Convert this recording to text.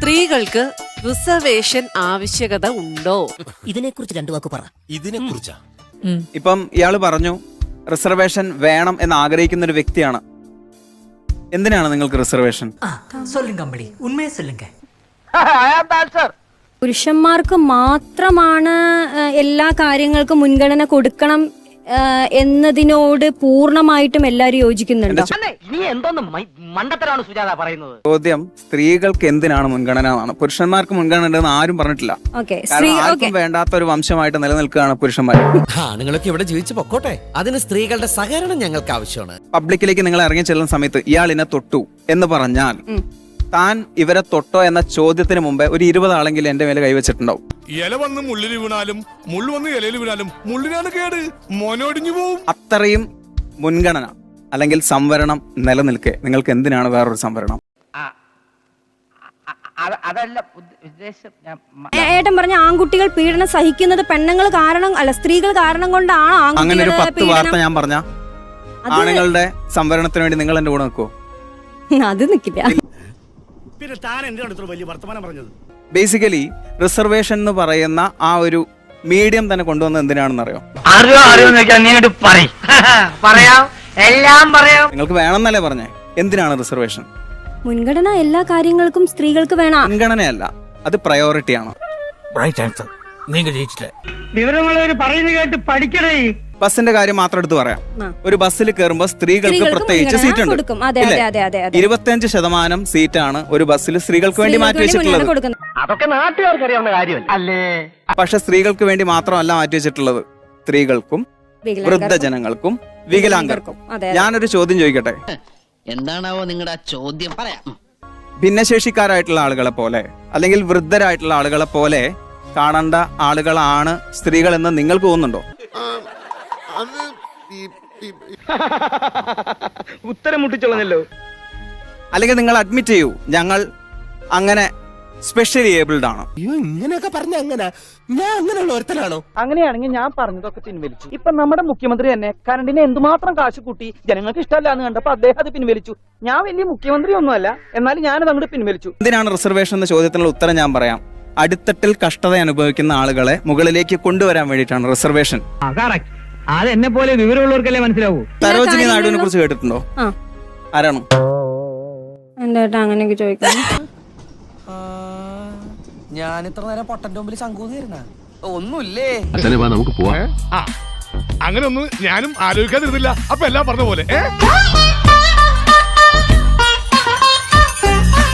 സ്ത്രീകൾക്ക് റിസർവേഷൻ ആവശ്യകത ഉണ്ടോ? ഇതിനെക്കുറിച്ച് രണ്ടു വാക്ക് പറ. ഇതിനെക്കുറിച്ചാ ഇപ്പം ഇയാള് പറഞ്ഞു റിസർവേഷൻ വേണം എന്ന് ആഗ്രഹിക്കുന്ന ഒരു വ്യക്തിയാണ്. എന്തിനാണ് നിങ്ങൾക്ക് റിസർവേഷൻ? പുരുഷന്മാർക്ക് മാത്രമാണ് എല്ലാ കാര്യങ്ങൾക്കും മുൻഗണന കൊടുക്കണം എന്നതിനോട് പൂർണ്ണമായിട്ടും എല്ലാവരും യോജിക്കുന്നുണ്ടോ? നീ എന്തോന്നും മണ്ടത്തരാണ് സുജാത പറയുന്നത്. ചോദ്യം സ്ത്രീകൾക്ക് എന്തിനാണ് മുൻഗണന എന്നാണ്. പുരുഷന്മാർക്ക് മുൻഗണന ഉണ്ടെന്ന് ആരും പറഞ്ഞിട്ടില്ല. കാരണം ആർക്കും വേണ്ടാത്ത ഒരു വംശമായിട്ട് നിലനിൽക്കുകയാണ് പുരുഷന്മാർ. ആണുങ്ങളൊക്കെ ഇവിടെ ജീവിച്ചു പൊക്കോട്ടെ, അതിന് സ്ത്രീകളുടെ സഹകരണം ഞങ്ങൾക്ക് ആവശ്യമാണ്. പബ്ലിക്കിലേക്ക് നിങ്ങൾ ഇറങ്ങി ചെല്ലുന്ന സമയത്ത് ഇയാൾ എന്നെ തൊട്ടു എന്ന് പറഞ്ഞാൽ താൻ ഇവരെ തൊട്ടോ എന്ന ചോദ്യത്തിന് മുമ്പേ ഒരു 20 ആളെങ്കിലും എന്റെ മേലെ കൈവച്ചിട്ടുണ്ടാവും. ഇല വന്ന് മുള്ളിൽ വീണാലും മുള്ളു വന്ന് ഇലയിൽ വീണാലും മുള്ളിനാണ് കേട്, മോനൊടിഞ്ഞു പോവും. അത്രയും മുൻഗണന അല്ലെങ്കിൽ സംവരണം നിലനിൽക്കെ നിങ്ങൾക്ക് എന്തിനാണ് വേറൊരു സംവരണം? ഏട്ടൻ പറഞ്ഞ ആൺകുട്ടികൾ പീഡനം സഹിക്കുന്നത് പെണ്ണുങ്ങൾ കാരണം അല്ല, സ്ത്രീകൾ കാരണം കൊണ്ടാണ്. അങ്ങനെ ഒരു 10 വാർത്ത ഞാൻ പറഞ്ഞ ആണുങ്ങളുടെ സംവരണത്തിന് വേണ്ടി നിങ്ങൾ എന്റെ കൂടെ നിൽക്കുവോ? അത് നിൽക്കില്ല. പിന്നെ താൻ എന്തിനാണ് വലിയ വർത്തമാനം പറഞ്ഞത്? ബേസിക്കലി റിസർവേഷൻ എന്ന് പറയുന്ന ആ ഒരു മീഡിയം തന്നെ കൊണ്ടുവന്നത് എന്തിനാണെന്ന് അറിയോ? നിങ്ങൾക്ക് വേണമെന്നല്ലേ പറഞ്ഞേ? എന്തിനാണ് റിസർവേഷൻ? മുൻഗണന എല്ലാ കാര്യങ്ങൾക്കും സ്ത്രീകൾക്ക് വേണം. മുൻഗണനയല്ല, അത് പ്രയോറിറ്റിയാണ്. വിവരമുള്ളവർ പറയുന്നത് കേട്ട് പഠിക്കണേ. ബസിന്റെ കാര്യം മാത്രം എടുത്ത് പറയാം. ഒരു ബസ്സിൽ കയറുമ്പോൾ സ്ത്രീകൾക്ക് പ്രത്യേകിച്ച് സീറ്റ് ഉണ്ട്. 25% സീറ്റാണ് ഒരു ബസ്സിൽ സ്ത്രീകൾക്ക് വേണ്ടി മാറ്റി വെച്ചിട്ടുള്ളത്. അതൊക്കെ നാട്ടുകാർക്ക് അറിയാവുന്ന കാര്യമല്ല അല്ലേ? പക്ഷെ സ്ത്രീകൾക്ക് വേണ്ടി മാത്രമല്ല മാറ്റി വെച്ചിട്ടുള്ളത്, സ്ത്രീകൾക്കും വൃദ്ധജനങ്ങൾക്കും വികലാംഗർക്കും. ഞാനൊരു ചോദ്യം ചോദിക്കട്ടെ. എന്താണാവോ നിങ്ങളുടെ ചോദ്യം? പറയാം. ഭിന്നശേഷിക്കാരായിട്ടുള്ള ആളുകളെ പോലെ അല്ലെങ്കിൽ വൃദ്ധരായിട്ടുള്ള ആളുകളെ പോലെ കാണേണ്ട ആളുകളാണ് സ്ത്രീകൾ എന്ന് നിങ്ങൾക്ക് തോന്നുന്നുണ്ടോ? ഉത്തരം മുട്ടിച്ചോളഞ്ഞല്ലോ. അല്ലെങ്കിൽ നിങ്ങൾ അഡ്മിറ്റ് ചെയ്യൂ, ഞങ്ങൾ അങ്ങനെ സ്പെഷ്യലി ഏബിൾഡ് ആണ്. ഇങ്ങനെയൊക്കെ പറഞ്ഞ അങ്ങനെ ഞാൻ അങ്ങനെയുള്ള ഒരുത്തനാണോ? അങ്ങനെയാണെങ്കിൽ ഞാൻ പറഞ്ഞതൊക്കെ പിൻവലിച്ചു. ഇപ്പൊ നമ്മുടെ മുഖ്യമന്ത്രി തന്നെ കറണ്ടിന് എന്തുമാത്രം കാശ് കൂട്ടി ജനങ്ങൾക്ക് ഇഷ്ടമല്ല എന്ന് കണ്ടപ്പോ അദ്ദേഹം അത് പിൻവലിച്ചു. ഞാൻ വലിയ മുഖ്യമന്ത്രി ഒന്നുമല്ല, എന്നാലും ഞാനത് അങ്ങോട്ട് പിൻവലിച്ചു. എന്തിനാണ് റിസർവേഷൻ എന്ന ചോദ്യത്തിനുള്ള ഉത്തരം ഞാൻ പറയാം. അടിത്തട്ടിൽ കഷ്ടത അനുഭവിക്കുന്ന ആളുകളെ മുകളിലേക്ക് കൊണ്ടുവരാൻ വേണ്ടിയിട്ടാണ് റിസർവേഷൻ. അത് എന്നെ പോലെ വിവരമുള്ളവർക്കല്ലേ മനസ്സിലാവൂ. സരോജിനി നായിഡുവിനെ കുറിച്ച് കേട്ടിട്ടുണ്ടോ? ആരാണ്? അങ്ങനെയൊക്കെ ചോദിക്കാം. ഞാൻ ഇത്ര നേരം പൊട്ടന്റെ മുമ്പിൽ ശങ്കൂന്നിരുന്ന ഒന്നുമില്ലേ. നമുക്ക് പോവാം. അങ്ങനെ ഒന്നും ഞാനും ആലോചിക്കാതിരുന്നില്ല. അപ്പൊ എല്ലാം പറഞ്ഞ പോലെ